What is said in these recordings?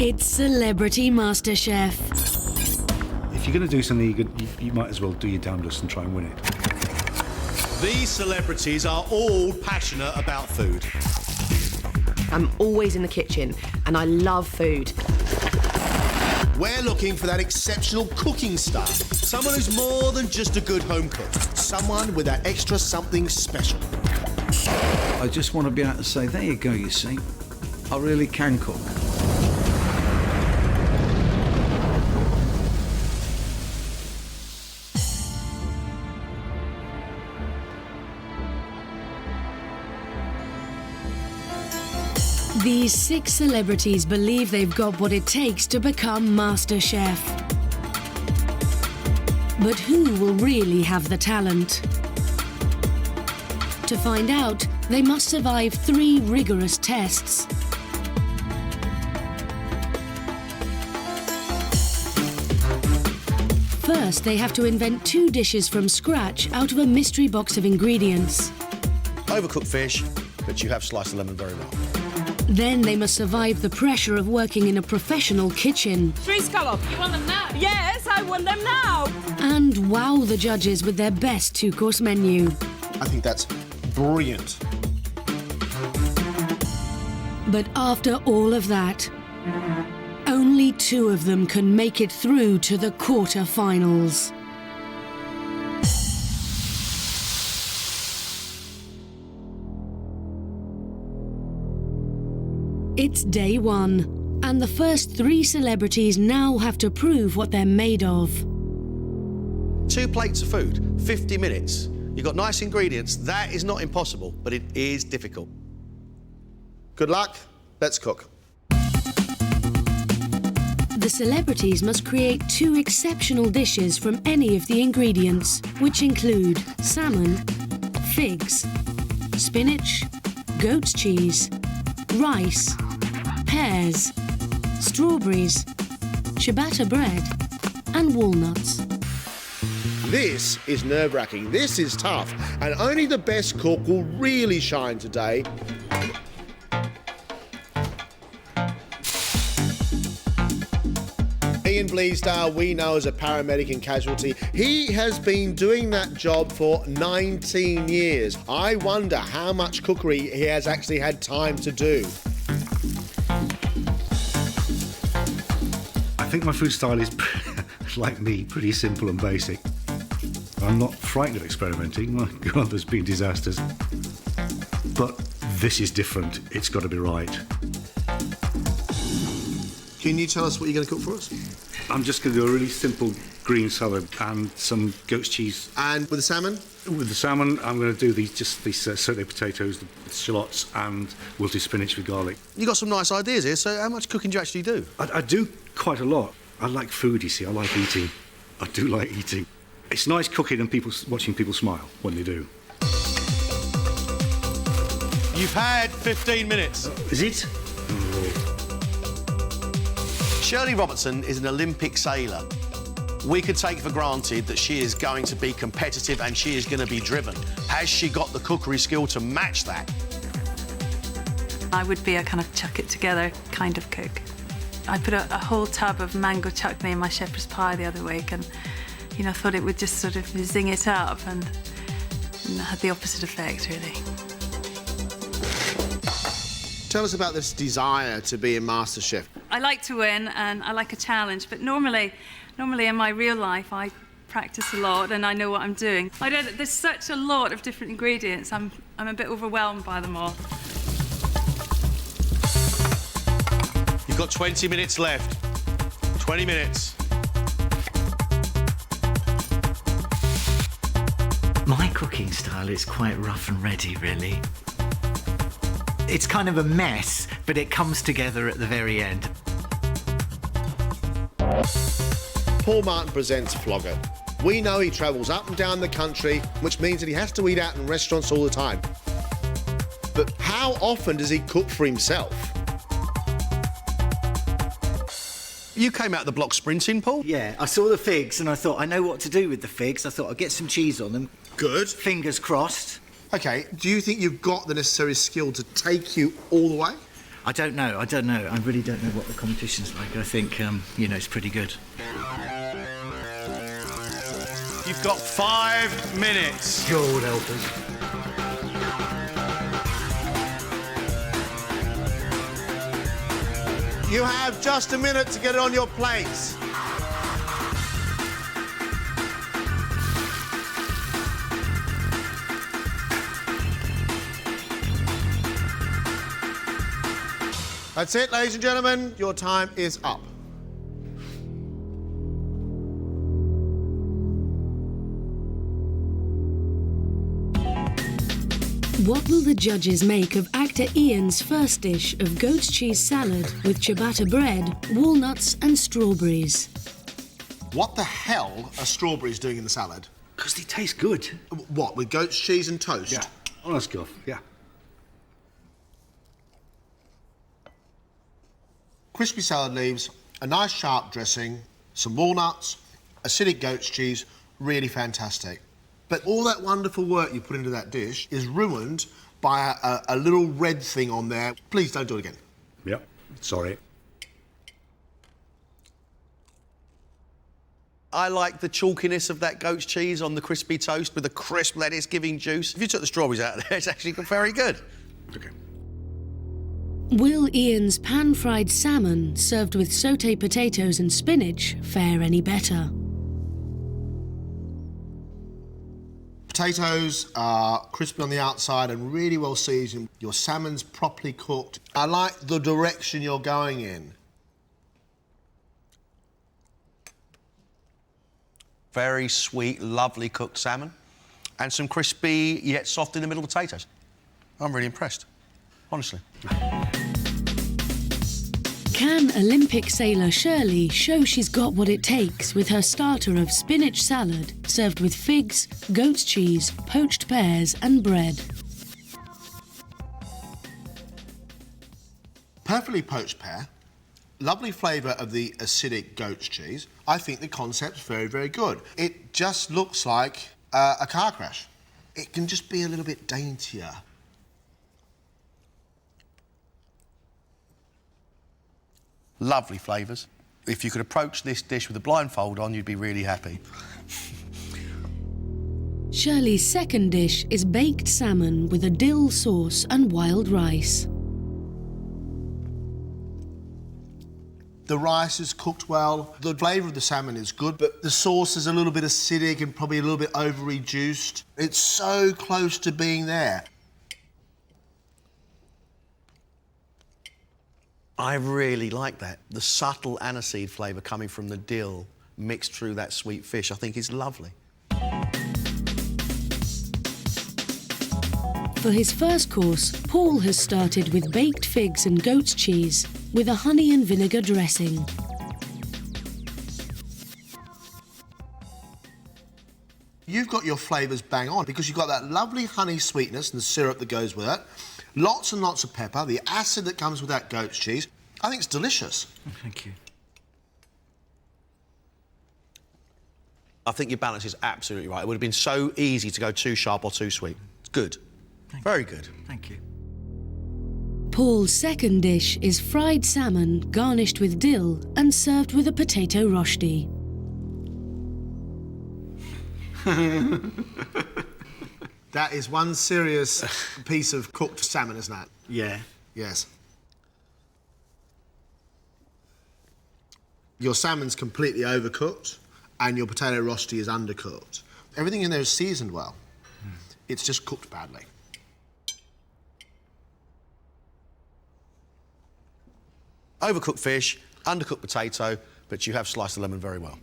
It's Celebrity MasterChef. If you're going to do something good, you might as well do your damnedest and try and win it. These celebrities are all passionate about food. I'm always in the kitchen and I love food. We're looking for that exceptional cooking style. Someone who's more than just a good home cook. Someone with that extra something special. I just want to be able to say, there you go, you see, I really can cook. These 6 celebrities believe they've got what it takes to become MasterChef. But who will really have the talent? To find out, they must survive 3 rigorous tests. First, they have to invent 2 dishes from scratch out of a mystery box of ingredients. Overcooked fish, but you have sliced the lemon very well. Then they must survive the pressure of working in a professional kitchen. 3 scallops. You want them now? Yes, I want them now. And wow the judges with their best 2-course menu. I think that's brilliant. But after all of that, only 2 of them can make it through to the quarter-finals. It's day 1, and the first 3 celebrities now have to prove what they're made of. 2 plates of food, 50 minutes. You've got nice ingredients. That is not impossible, but it is difficult. Good luck. Let's cook. The celebrities must create 2 exceptional dishes from any of the ingredients, which include salmon, figs, spinach, goat's cheese, rice, pears, strawberries, ciabatta bread, and walnuts. This is nerve-wracking. This is tough, and only the best cook will really shine today. Ian Bleasdale, we know as a paramedic in casualty. He has been doing that job for 19 years. I wonder how much cookery he has actually had time to do. I think my food style is, like me, pretty simple and basic. I'm not frightened of experimenting. My God, there's been disasters. But this is different. It's got to be right. Can you tell us what you're going to cook for us? I'm just going to do a really simple green salad and some goat's cheese. And with the salmon? With the salmon, I'm going to do these sauteed potatoes, the shallots, and wilted spinach with garlic. You've got some nice ideas here, so how much cooking do you actually do? I do quite a lot. I like food, you see. I like eating. I do like eating. It's nice cooking and watching people smile when they do. You've had 15 minutes. Is it? Shirley Robertson is an Olympic sailor. We could take for granted that she is going to be competitive and she is going to be driven. Has she got the cookery skill to match that? I would be a kind of chuck it together kind of cook. I put a whole tub of mango chutney in my shepherd's pie the other week and, you know, thought it would just sort of zing it up and had the opposite effect, really. Tell us about this desire to be a MasterChef. I like to win and I like a challenge, but normally in my real life, I practice a lot and I know what I'm doing. There's such a lot of different ingredients, I'm a bit overwhelmed by them all. You've got 20 minutes left. 20 minutes. My cooking style is quite rough and ready, really. It's kind of a mess, but it comes together at the very end. Paul Martin presents Flogger. We know he travels up and down the country, which means that he has to eat out in restaurants all the time. But how often does he cook for himself? You came out the block sprinting, Paul? Yeah, I saw the figs and I thought, I know what to do with the figs. I thought I'd get some cheese on them. Good. Fingers crossed. OK, do you think you've got the necessary skill to take you all the way? I don't know. I really don't know what the competition's like. I think, it's pretty good. You've got 5 minutes. God help us. You have just a minute to get it on your plates. That's it, ladies and gentlemen. Your time is up. What will the judges make of actor Ian's first dish of goat's cheese salad with ciabatta bread, walnuts and strawberries? What the hell are strawberries doing in the salad? Because they taste good. What, with goat's cheese and toast? Yeah. Honest guff, yeah. Crispy salad leaves, a nice sharp dressing, some walnuts, acidic goat's cheese, really fantastic. But all that wonderful work you put into that dish is ruined by a little red thing on there. Please don't do it again. Yep, sorry. I like the chalkiness of that goat's cheese on the crispy toast with the crisp lettuce giving juice. If you took the strawberries out of there, it's actually very good. Okay. Will Ian's pan-fried salmon, served with sauté potatoes and spinach, fare any better? Potatoes are crispy on the outside and really well seasoned. Your salmon's properly cooked. I like the direction you're going in. Very sweet, lovely cooked salmon and some crispy yet soft in the middle potatoes. I'm really impressed, honestly. Can Olympic sailor Shirley show she's got what it takes with her starter of spinach salad, served with figs, goat's cheese, poached pears and bread? Perfectly poached pear, lovely flavour of the acidic goat's cheese. I think the concept's very, very good. It just looks like a car crash. It can just be a little bit daintier. Lovely flavours. If you could approach this dish with a blindfold on, you'd be really happy. Shirley's second dish is baked salmon with a dill sauce and wild rice. The rice is cooked well, the flavour of the salmon is good, but the sauce is a little bit acidic and probably a little bit over-reduced. It's so close to being there. I really like that. The subtle aniseed flavour coming from the dill mixed through that sweet fish, I think is lovely. For his first course, Paul has started with baked figs and goat's cheese with a honey and vinegar dressing. You've got your flavours bang on because you've got that lovely honey sweetness and the syrup that goes with it. Lots and lots of pepper, the acid that comes with that goat's cheese. I think it's delicious. Oh, thank you. I think your balance is absolutely right. It would have been so easy to go too sharp or too sweet. It's good. Very good. Thank you. Paul's second dish is fried salmon garnished with dill and served with a potato rosti. That is one serious piece of cooked salmon, isn't it? Yeah. Yes. Your salmon's completely overcooked and your potato rosti is undercooked. Everything in there is seasoned well. It's just cooked badly. Overcooked fish, undercooked potato, but you have sliced the lemon very well.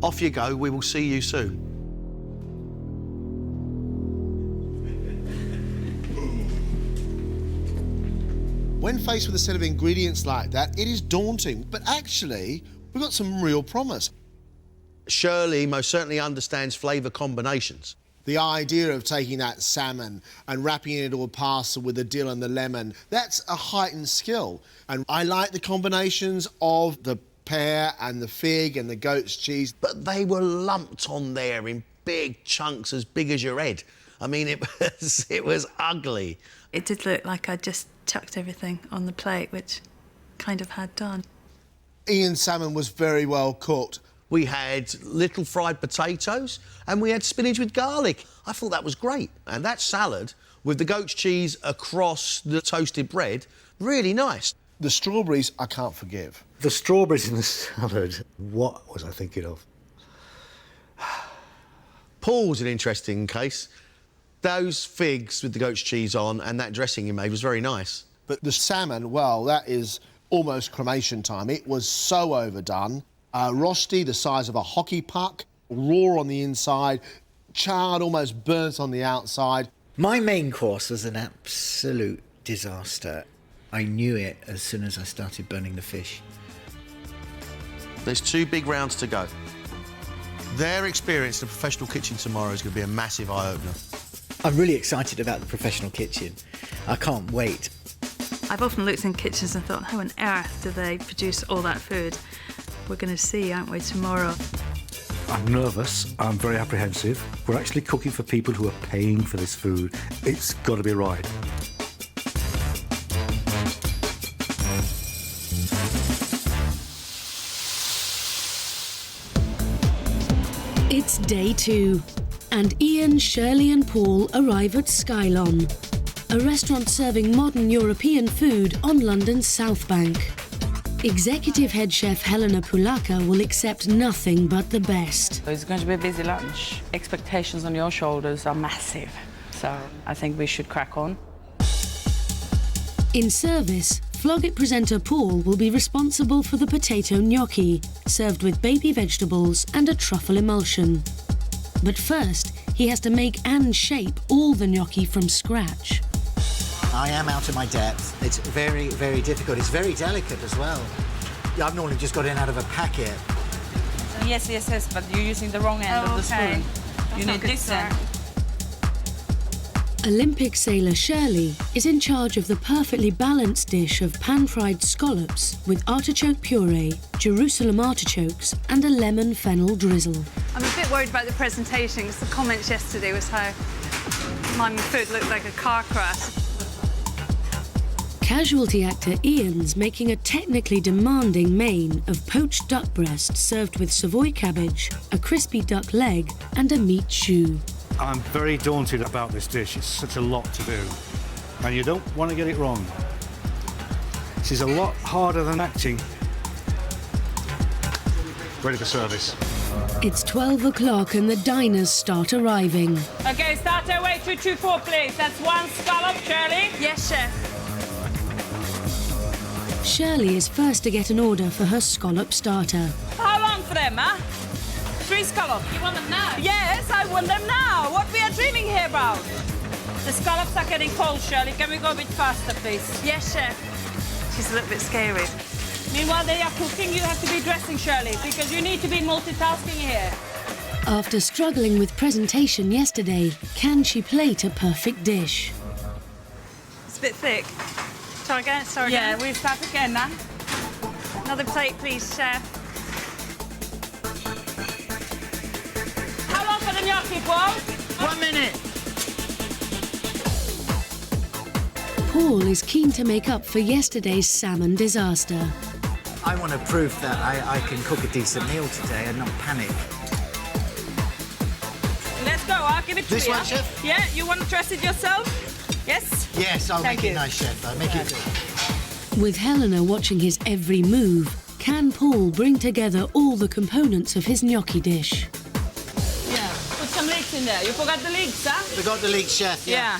Off you go. We will see you soon. When faced with a set of ingredients like that, it is daunting, but actually, we've got some real promise. Shirley most certainly understands flavour combinations. The idea of taking that salmon and wrapping it into a parcel with the dill and the lemon, that's a heightened skill. And I like the combinations of the pear and the fig and the goat's cheese. But they were lumped on there in big chunks as big as your head. I mean, it was ugly. It did look like I just chucked everything on the plate, which kind of had done. Ian's salmon was very well cooked. We had little fried potatoes and we had spinach with garlic. I thought that was great. And that salad with the goat's cheese across the toasted bread, really nice. The strawberries I can't forgive. The strawberries in the salad, what was I thinking of? Paul's an interesting case. Those figs with the goat's cheese on and that dressing you made was very nice. But the salmon, well, that is almost cremation time. It was so overdone. Rosti, the size of a hockey puck, raw on the inside, charred, almost burnt on the outside. My main course was an absolute disaster. I knew it as soon as I started burning the fish. There's 2 big rounds to go. Their experience in the professional kitchen tomorrow is going to be a massive eye-opener. I'm really excited about the professional kitchen. I can't wait. I've often looked in kitchens and thought, how on earth do they produce all that food? We're going to see, aren't we, tomorrow? I'm nervous, I'm very apprehensive. We're actually cooking for people who are paying for this food. It's got to be right. It's day 2, and Ian, Shirley and Paul arrive at Skylon, a restaurant serving modern European food on London's South Bank. Executive head chef Helena Pulaka will accept nothing but the best. It's going to be a busy lunch. Expectations on your shoulders are massive, so I think we should crack on. In service, Flogget presenter Paul will be responsible for the potato gnocchi, served with baby vegetables and a truffle emulsion. But first, he has to make and shape all the gnocchi from scratch. I am out of my depth. It's very, very difficult. It's very delicate as well. I've normally just got it out of a packet. Yes, but you're using the wrong end of the spoon. You need this end. Olympic sailor Shirley is in charge of the perfectly balanced dish of pan-fried scallops with artichoke puree, Jerusalem artichokes and a lemon fennel drizzle. I'm a bit worried about the presentation because the comments yesterday was how my food looked like a car crash. Casualty actor Ian's making a technically demanding main of poached duck breast served with Savoy cabbage, a crispy duck leg and a meat choux. I'm very daunted about this dish. It's such a lot to do. And you don't want to get it wrong. This is a lot harder than acting. Ready for service. It's 12 o'clock and the diners start arriving. OK, start away 224, please. That's 1 scallop, Shirley. Yes, chef. Shirley is first to get an order for her scallop starter. How long for them, huh? 3 scallops. You want them now? Yes, I want them now. What we are dreaming here about? The scallops are getting cold, Shirley. Can we go a bit faster, please? Yes, chef. She's a little bit scary. Meanwhile, they are cooking. You have to be dressing, Shirley, because you need to be multitasking here. After struggling with presentation yesterday, can she plate a perfect dish? It's a bit thick. Start again, Yeah, we start again now. Another plate, please, chef. How long for the gnocchi, Paul? 1 minute. Paul is keen to make up for yesterday's salmon disaster. I want to prove that I can cook a decent meal today and not panic. Let's go. I'll give it to you. This one, chef? Yeah, you want to dress it yourself? Yes? Yes, I'll Thank make you. it nice, chef. I'll make it good. With Helena watching his every move, can Paul bring together all the components of his gnocchi dish? Yeah. Put some leeks in there. You forgot the leeks, huh? Forgot the leek, chef, yeah.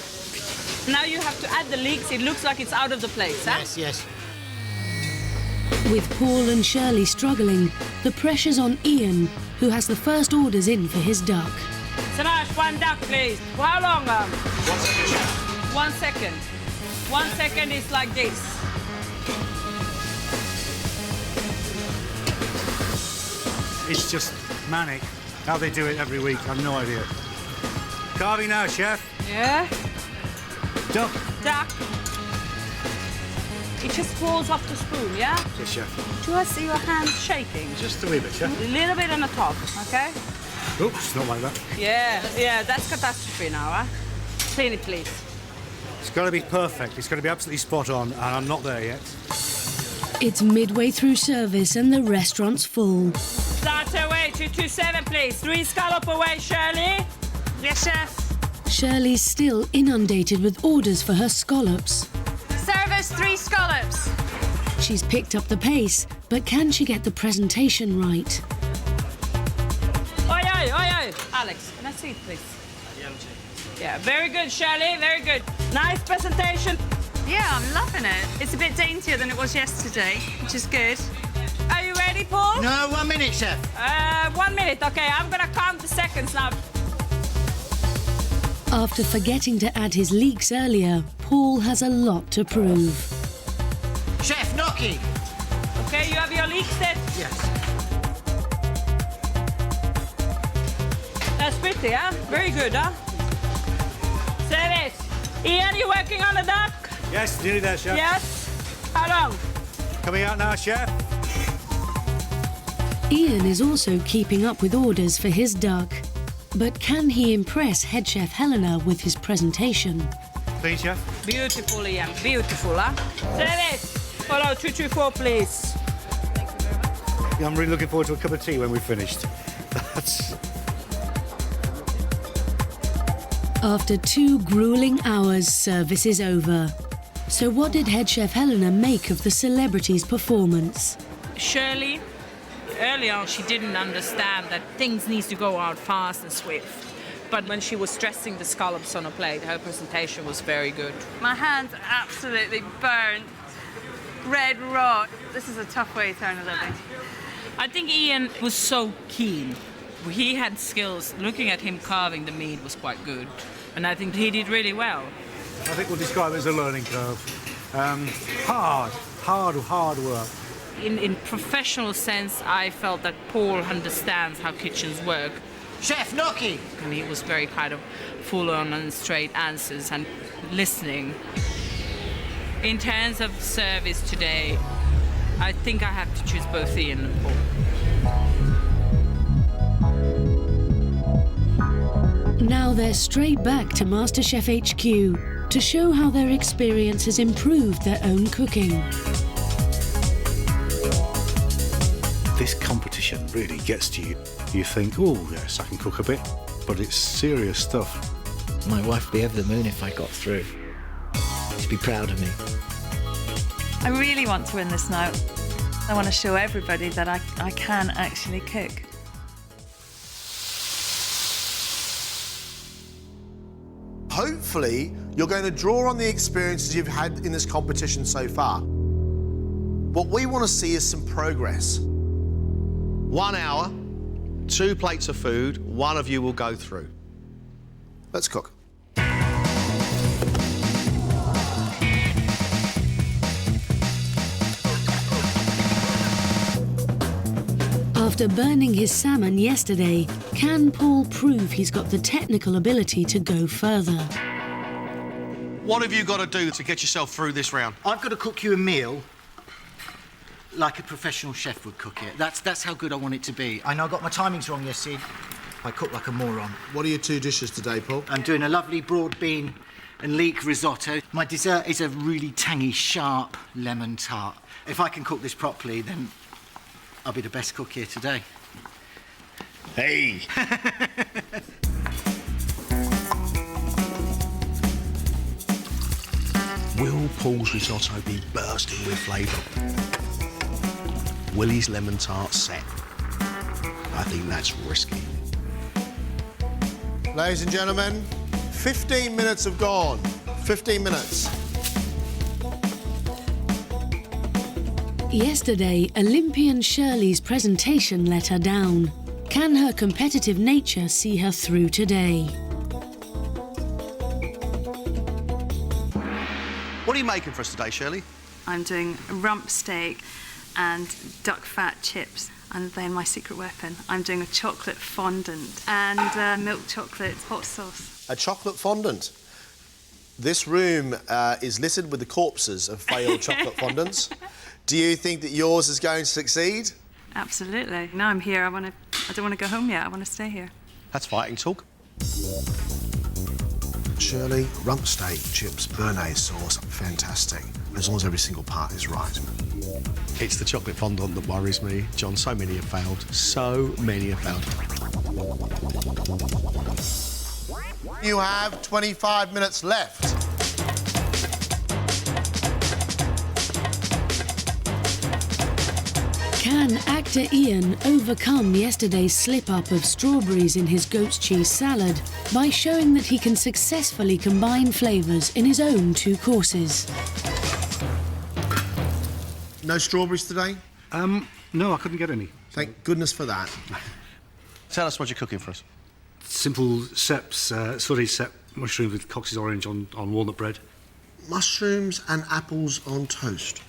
Now you have to add the leeks. It looks like it's out of the plate, huh? Yes, yes. With Paul and Shirley struggling, the pressure's on Ian, who has the first orders in for his duck. Sanash, 1 duck, please. For how long? 1 second, chef. 1 second. 1 second is like this. It's just manic. How they do it every week, I've no idea. Carving now, chef. Yeah. Duck. Duck. It just falls off the spoon, yeah? Yes, chef. Do I see your hands shaking? Just a wee bit, chef. A little bit on the top, okay? Oops, not like that. Yeah, that's catastrophe now, huh? clean it, please. It's got to be perfect. It's got to be absolutely spot on, and I'm not there yet. It's midway through service and the restaurant's full. Start away, 227, please. 3 scallop away, Shirley. Yes, chef. Shirley's still inundated with orders for her scallops. Service 3 scallops. She's picked up the pace, but can she get the presentation right? Oi, oi, oi, oi. Alex, can I see it, please? Yeah, very good, Shirley, very good. Nice presentation. Yeah, I'm loving it. It's a bit daintier than it was yesterday, which is good. Are you ready, Paul? No, 1 minute, chef. 1 minute, okay. I'm gonna count the seconds now. After forgetting to add his leeks earlier, Paul has a lot to prove. Chef, gnocchi. Okay, you have your leeks there? Yes. That's pretty, huh? Very good, huh? Service. Ian, you working on the duck? Yes, nearly there, chef. Yes. How long? Coming out now, chef. Ian is also keeping up with orders for his duck. But can he impress head chef Helena with his presentation? Please, chef. Beautiful, Ian. Beautiful, huh? Service. Follow 224, please. Yeah, I'm really looking forward to a cup of tea when we've finished. That's... After 2 grueling hours, service is over. So what did head chef Helena make of the celebrity's performance? Shirley, early on, she didn't understand that things need to go out fast and swift. But when she was dressing the scallops on a plate, her presentation was very good. My hands are absolutely burnt. Red raw. This is a tough way to earn a living. I think Ian was so keen. He had skills. Looking at him carving the meat was quite good. And I think he did really well. I think we'll describe it as a learning curve. Hard work. In professional sense, I felt that Paul understands how kitchens work. Chef, gnocchi. And he was very kind of full on and straight answers and listening. In terms of service today, I think I have to choose both Ian and Paul. Now they're straight back to MasterChef HQ to show how their experience has improved their own cooking. This competition really gets to you. You think, oh, yes, I can cook a bit, but it's serious stuff. My wife would be over the moon if I got through. She'd be proud of me. I really want to win this now. I want to show everybody that I can actually cook. Hopefully, you're going to draw on the experiences you've had in this competition so far. What we want to see is some progress. 1 hour, 2 plates of food, one of you will go through. Let's cook. After burning his salmon yesterday, can Paul prove he's got the technical ability to go further? What have you got to do to get yourself through this round? I've got to cook you a meal like a professional chef would cook it. That's how good I want it to be. I know I got my timings wrong yesterday. I cook like a moron. What are your 2 dishes today, Paul? I'm doing a lovely broad bean and leek risotto. My dessert is a really tangy, sharp lemon tart. If I can cook this properly, then I'll be the best cook here today. Hey! Will Paul's risotto be bursting with flavour? Will his lemon tart set? I think that's risky. Ladies and gentlemen, 15 minutes have gone. 15 minutes. Yesterday, Olympian Shirley's presentation let her down. Can her competitive nature see her through today? What are you making for us today, Shirley? I'm doing rump steak and duck fat chips. And then my secret weapon, I'm doing a chocolate fondant and milk chocolate hot sauce. A chocolate fondant. This room is littered with the corpses of failed chocolate fondants. Do you think that yours is going to succeed? Absolutely. No, I'm here. I don't want to go home yet. I want to stay here. That's fighting talk. Shirley, rump steak, chips, béarnaise sauce, fantastic. As long as every single part is right. It's the chocolate fondant that worries me, John. So many have failed. So many have failed. You have 25 minutes left. Can actor Ian overcome yesterday's slip-up of strawberries in his goat's cheese salad by showing that he can successfully combine flavours in his own 2 courses? No strawberries today? No, I couldn't get any. Thank goodness for that. Tell us what you're cooking for us. Simple sautéed cep mushrooms with Cox's orange on walnut bread. Mushrooms and apples on toast.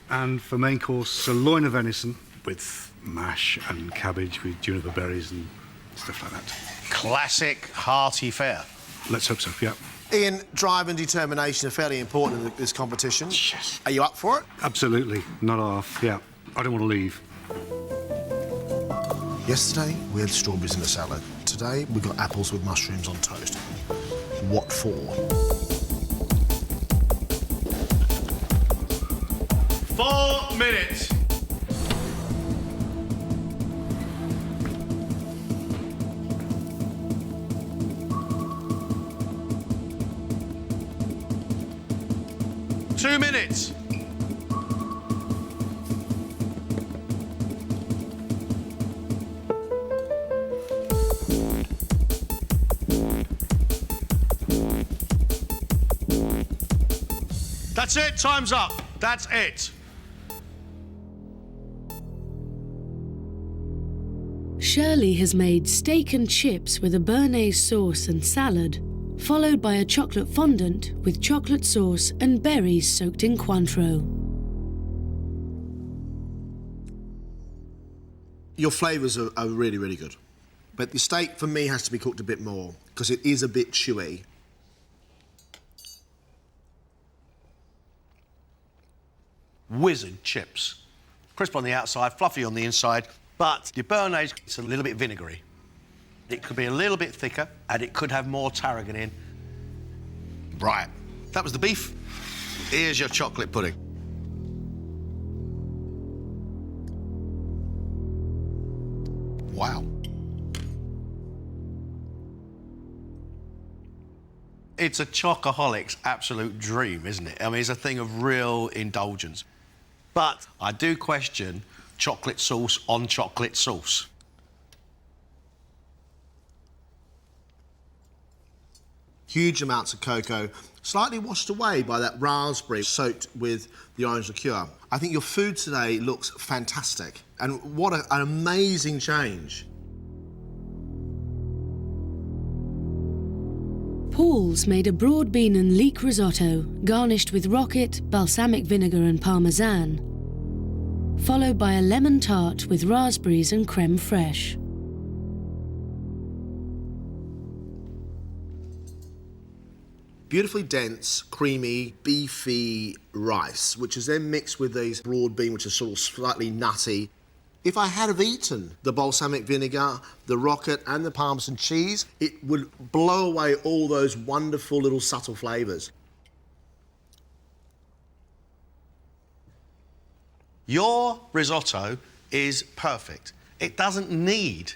And for main course, sirloin of venison with mash and cabbage with juniper berries and stuff like that. Classic hearty fare. Let's hope so, yeah. Ian, drive and determination are fairly important in this competition. Yes. Are you up for it? Absolutely, not half, yeah. I don't want to leave. Yesterday, we had strawberries in the salad. Today, we've got apples with mushrooms on toast. What for? 4 minutes. Two minutes. That's it, time's up. That's it. Shirley has made steak and chips with a béarnaise sauce and salad, followed by a chocolate fondant with chocolate sauce and berries soaked in Cointreau. Your flavours are really, really good. But the steak, for me, has to be cooked a bit more, because it is a bit chewy. Wizard chips. Crisp on the outside, fluffy on the inside, but your béarnaise is a little bit vinegary. It could be a little bit thicker, and it could have more tarragon in. Right, that was the beef. Here's your chocolate pudding. Wow. It's a chocoholic's absolute dream, isn't it? I mean, it's a thing of real indulgence. But I do question chocolate sauce on chocolate sauce. Huge amounts of cocoa, slightly washed away by that raspberry soaked with the orange liqueur. I think your food today looks fantastic. And what an amazing change. Paul's made a broad bean and leek risotto, garnished with rocket, balsamic vinegar and parmesan, followed by a lemon tart with raspberries and creme fraiche. Beautifully dense, creamy, beefy rice, which is then mixed with these broad bean, which is sort of slightly nutty. If I had have eaten the balsamic vinegar, the rocket and the Parmesan cheese, it would blow away all those wonderful little subtle flavours. Your risotto is perfect. It doesn't need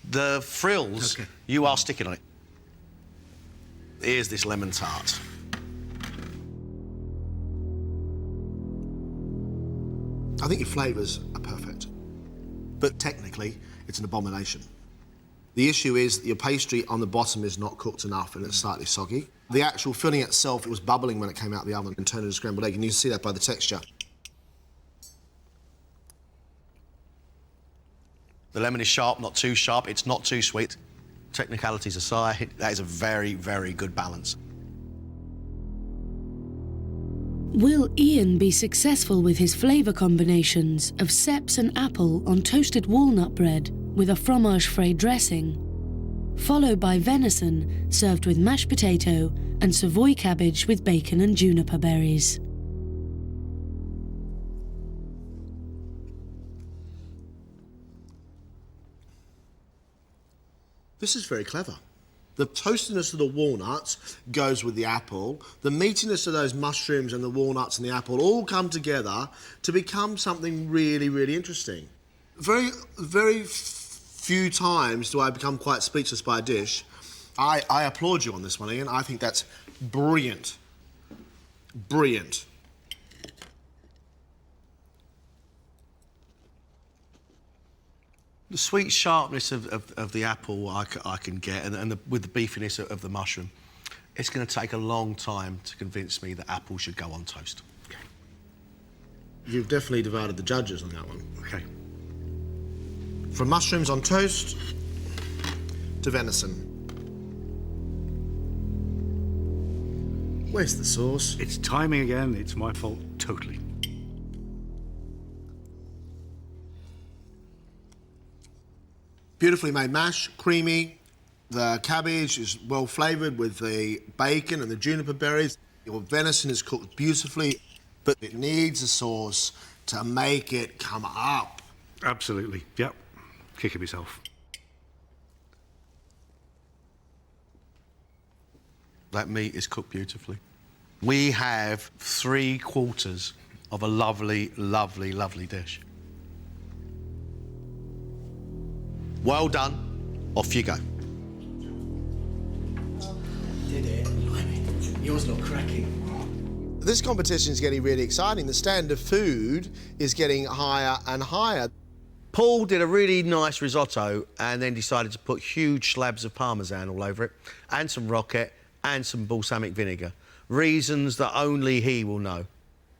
the frills you are sticking on it. Here's this lemon tart. I think your flavours are perfect. But technically, it's an abomination. The issue is that your pastry on the bottom is not cooked enough and it's slightly soggy. The actual filling itself, it was bubbling when it came out of the oven and turned into scrambled egg, and you can see that by the texture. The lemon is sharp, not too sharp. It's not too sweet. Technicalities aside, that is a very, very good balance. Will Ian be successful with his flavour combinations of ceps and apple on toasted walnut bread with a fromage frais dressing, followed by venison served with mashed potato and Savoy cabbage with bacon and juniper berries? This is very clever. The toastiness of the walnuts goes with the apple. The meatiness of those mushrooms and the walnuts and the apple all come together to become something really, really interesting. Very, very few times do I become quite speechless by a dish. I applaud you on this one, Ian. I think that's brilliant. Brilliant. The sweet sharpness of the apple I can get, and with the beefiness of the mushroom, it's going to take a long time to convince me that apple should go on toast. Okay. You've definitely divided the judges on that one. Okay. From mushrooms on toast to venison. Where's the sauce? It's timing again. It's my fault, totally. Beautifully made mash, creamy. The cabbage is well flavoured with the bacon and the juniper berries. Your venison is cooked beautifully, but it needs a sauce to make it come up. Absolutely. Yep. Kicking myself. That meat is cooked beautifully. We have 3/4 of a lovely, lovely, lovely dish. Well done. Off you go. Did it? Yours look cracking. This competition is getting really exciting. The standard of food is getting higher and higher. Paul did a really nice risotto and then decided to put huge slabs of parmesan all over it, and some rocket, and some balsamic vinegar. Reasons that only he will know.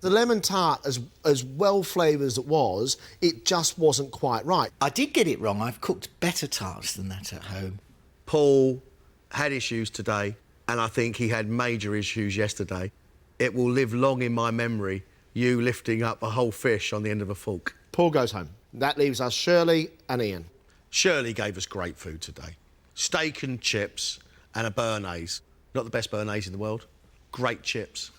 The lemon tart, as well flavoured as it was, it just wasn't quite right. I did get it wrong. I've cooked better tarts than that at home. Paul had issues today, and I think he had major issues yesterday. It will live long in my memory, you lifting up a whole fish on the end of a fork. Paul goes home. That leaves us Shirley and Ian. Shirley gave us great food today. Steak and chips and a béarnaise. Not the best béarnaise in the world. Great chips.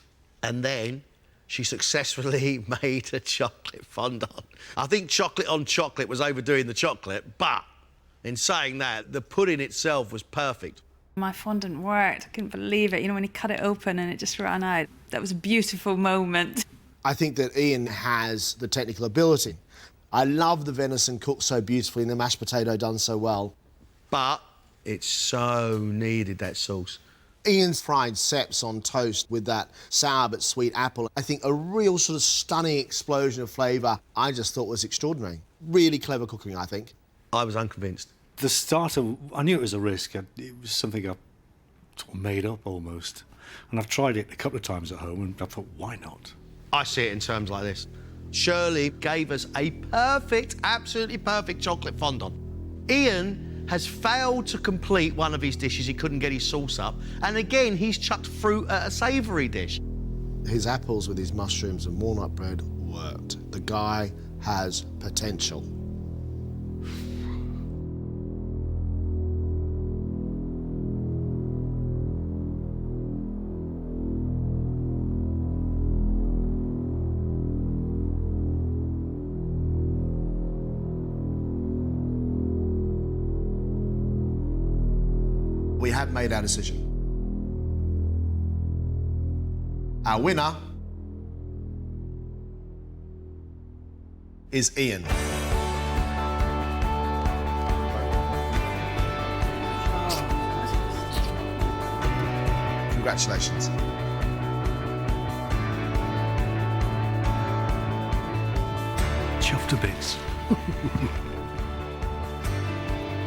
And then she successfully made a chocolate fondant. I think chocolate on chocolate was overdoing the chocolate, but in saying that, the pudding itself was perfect. My fondant worked. I couldn't believe it. You know, when he cut it open and it just ran out. That was a beautiful moment. I think that Ian has the technical ability. I love the venison cooked so beautifully and the mashed potato done so well. But it so needed that sauce. Ian's fried ceps on toast with that sour but sweet apple. I think a real sort of stunning explosion of flavour I just thought was extraordinary. Really clever cooking, I think. I was unconvinced. The starter, I knew it was a risk. It was something I sort of made up almost. And I've tried it a couple of times at home and I thought, why not? I see it in terms like this. Shirley gave us a perfect, absolutely perfect chocolate fondant. Ian has failed to complete one of his dishes. He couldn't get his sauce up. And again, he's chucked fruit at a savoury dish. His apples with his mushrooms and walnut bread worked. The guy has potential. We have made our decision. Our winner is Ian. Congratulations. Chuffed to bits.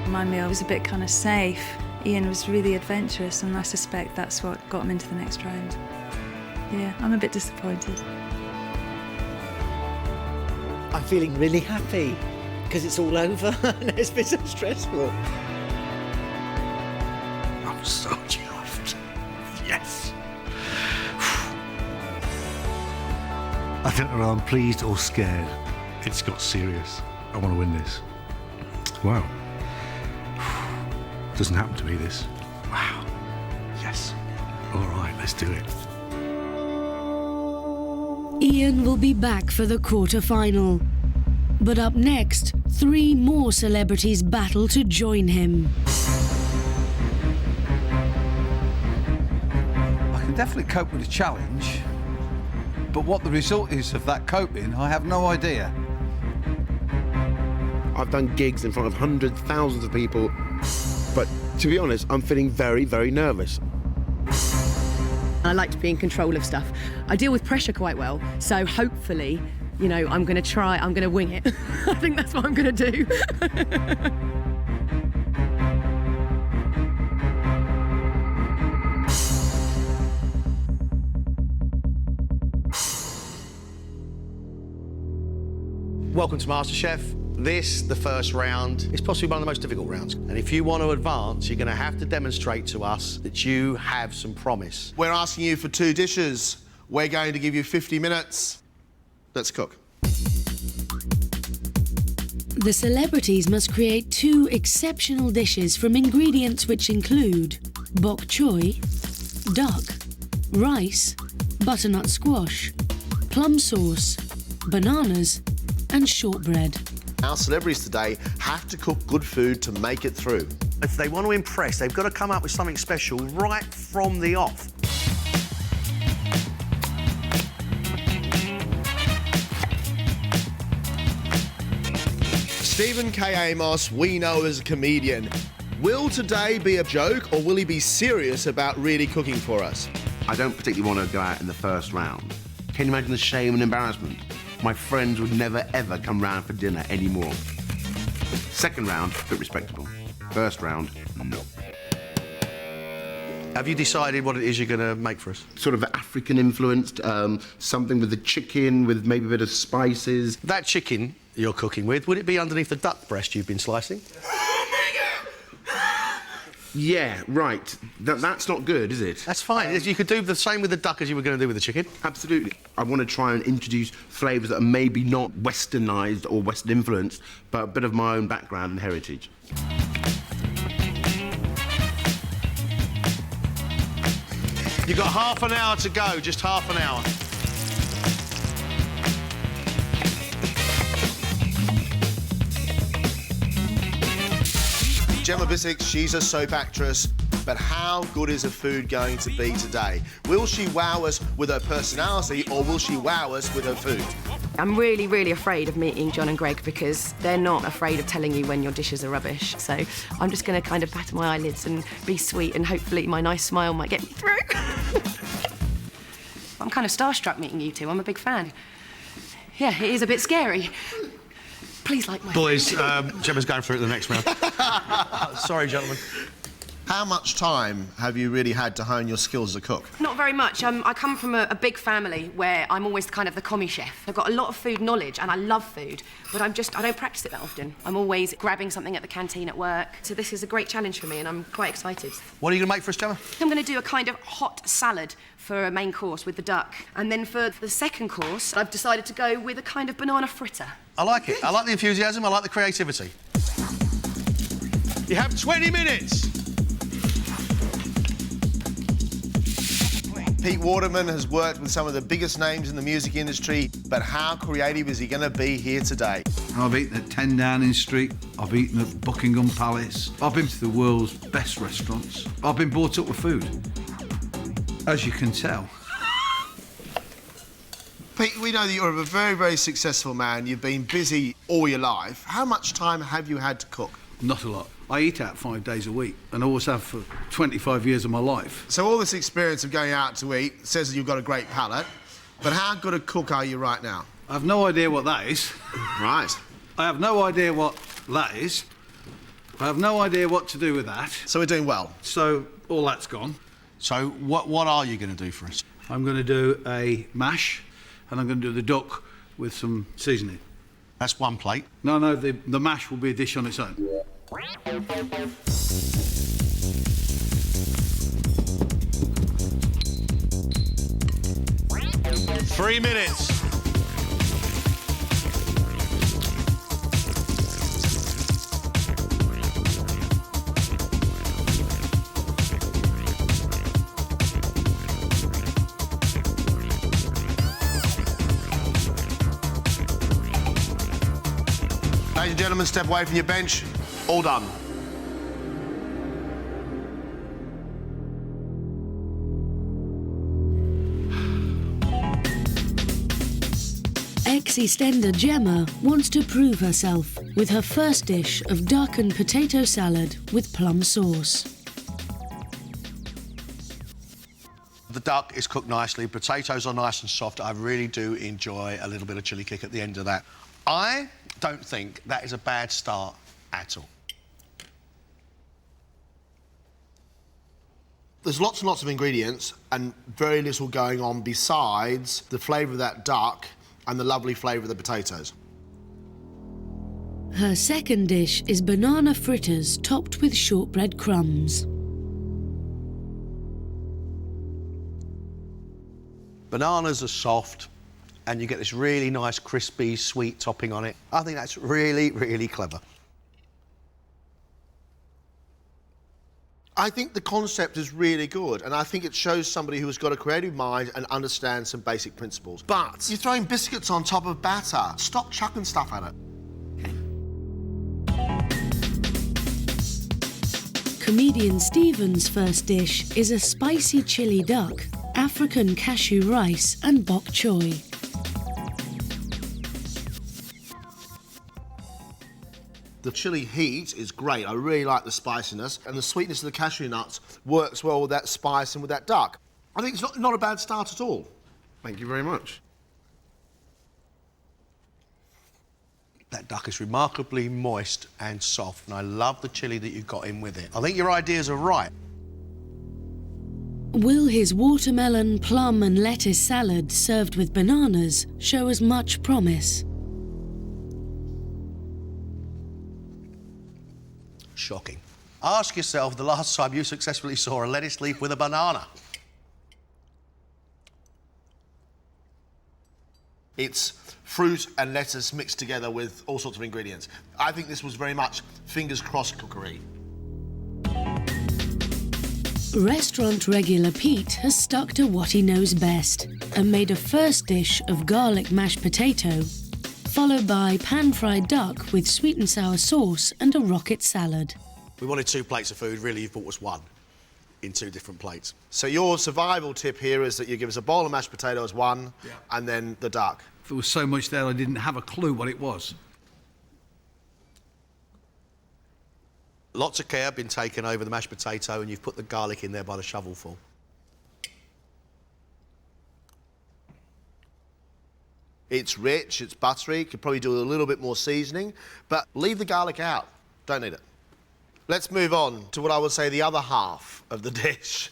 My meal was a bit kind of safe. Ian was really adventurous, and I suspect that's what got him into the next round. Yeah, I'm a bit disappointed. I'm feeling really happy because it's all over and it's been so stressful. I'm so chuffed. Yes. I don't know whether I'm pleased or scared. It's got serious. I want to win this. Wow. Doesn't happen to me, this. Wow. Yes. All right, let's do it. Ian will be back for the quarter-final. But up next, 3 more celebrities battle to join him. can definitely cope with the challenge, but what the result is of that coping, I have no idea. I've done gigs in front of hundreds, thousands of people, but to be honest, I'm feeling very, very nervous. I like to be in control of stuff. I deal with pressure quite well, so hopefully, you know, I'm going to wing it. I think that's what I'm going to do. Welcome to MasterChef. This, the first round, is possibly one of the most difficult rounds. And if you want to advance, you're going to have to demonstrate to us that you have some promise. We're asking you for 2 dishes. We're going to give you 50 minutes. Let's cook. The celebrities must create 2 exceptional dishes from ingredients which include bok choy, duck, rice, butternut squash, plum sauce, bananas, and shortbread. Our celebrities today have to cook good food to make it through. If they want to impress, they've got to come up with something special right from the off. Stephen K. Amos, we know as a comedian. Will today be a joke, or will he be serious about really cooking for us? I don't particularly want to go out in the first round. Can you imagine the shame and embarrassment? My friends would never, ever come round for dinner anymore. Second round, a bit respectable. First round, no. Have you decided what it is you're going to make for us? Sort of African influenced, something with the chicken, with maybe a bit of spices. That chicken you're cooking with, would it be underneath the duck breast you've been slicing? Yeah, right. That's not good, is it? That's fine. You could do the same with the duck as you were going to do with the chicken. Absolutely. I want to try and introduce flavours that are maybe not westernised or Western influenced, but a bit of my own background and heritage. You've got half an hour to go, just half an hour. Gemma Bissek, she's a soap actress, but how good is her food going to be today? Will she wow us with her personality, or will she wow us with her food? I'm really, really afraid of meeting John and Greg because they're not afraid of telling you when your dishes are rubbish. So I'm just going to kind of bat my eyelids and be sweet, and hopefully my nice smile might get me through. I'm kind of starstruck meeting you two. I'm a big fan. Yeah, it is a bit scary. Please like my... Boys, Gemma's going through it the next round. Sorry, gentlemen. How much time have you really had to hone your skills as a cook? Not very much. I come from a big family where I'm always kind of the commie chef. I've got a lot of food knowledge and I love food, but I don't practice it that often. I'm always grabbing something at the canteen at work. So this is a great challenge for me and I'm quite excited. What are you going to make for us, Gemma? I'm going to do a kind of hot salad for a main course with the duck. And then for the second course, I've decided to go with a kind of banana fritter. I like it. I like the enthusiasm. I like the creativity. You have 20 minutes. Pete Waterman has worked with some of the biggest names in the music industry, but how creative is he going to be here today? I've eaten at 10 Downing Street. I've eaten at Buckingham Palace. I've been to the world's best restaurants. I've been brought up with food, as you can tell. Pete, we know that you're a very, very successful man. You've been busy all your life. How much time have you had to cook? Not a lot. I eat out 5 days a week and always have for 25 years of my life. So all this experience of going out to eat says that you've got a great palate, but how good a cook are you right now? I have no idea what that is. Right. I have no idea what that is. I have no idea what to do with that. So we're doing well. So all that's gone. So what are you going to do for us? I'm going to do a mash and I'm going to do the duck with some seasoning. That's one plate. No, the mash will be a dish on its own. 3 minutes. Ladies and gentlemen, step away from your bench. All done. Ex-EastEnder Gemma wants to prove herself with her first dish of duck and potato salad with plum sauce. The duck is cooked nicely, potatoes are nice and soft. I really do enjoy a little bit of chilli kick at the end of that. I don't think that is a bad start at all. There's lots and lots of ingredients and very little going on besides the flavour of that duck and the lovely flavour of the potatoes. Her second dish is banana fritters topped with shortbread crumbs. Bananas are soft and you get this really nice crispy sweet topping on it. I think that's really, really clever. I think the concept is really good, and I think it shows somebody who has got a creative mind and understands some basic principles. But you're throwing biscuits on top of batter. Stop chucking stuff at it. Comedian Stephen's first dish is a spicy chili duck, African cashew rice and bok choy. The chili heat is great. I really like the spiciness, and the sweetness of the cashew nuts works well with that spice and with that duck. I think it's not a bad start at all. Thank you very much. That duck is remarkably moist and soft, and I love the chilli that you've got in with it. I think your ideas are right. Will his watermelon, plum and lettuce salad served with bananas show as much promise? Shocking. Ask yourself the last time you successfully saw a lettuce leaf with a banana. It's fruit and lettuce mixed together with all sorts of ingredients. I think this was very much fingers crossed cookery. Restaurant regular Pete has stuck to what he knows best and made a first dish of garlic mashed potato, followed by pan-fried duck with sweet and sour sauce and a rocket salad. We wanted 2 plates of food, really you bought us 1 in 2 different plates. So your survival tip here is that you give us a bowl of mashed potatoes, 1, and then the duck. There was so much there I didn't have a clue what it was. Lots of care been taken over the mashed potato, and you've put the garlic in there by the shovelful. It's rich, it's buttery, could probably do a little bit more seasoning, but leave the garlic out. Don't need it. Let's move on to what I would say the other half of the dish.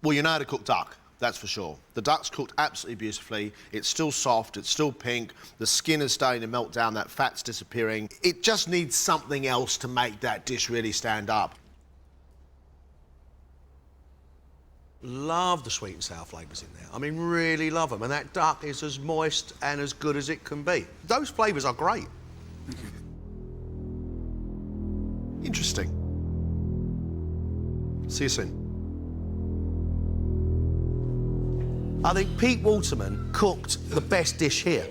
Well, you know how to cook duck, that's for sure. The duck's cooked absolutely beautifully. It's still soft, it's still pink. The skin is starting to melt down, that fat's disappearing. It just needs something else to make that dish really stand up. Love the sweet and sour flavours in there. I mean, really love them. And that duck is as moist and as good as it can be. Those flavours are great. Interesting. See you soon. I think Pete Waterman cooked the best dish here,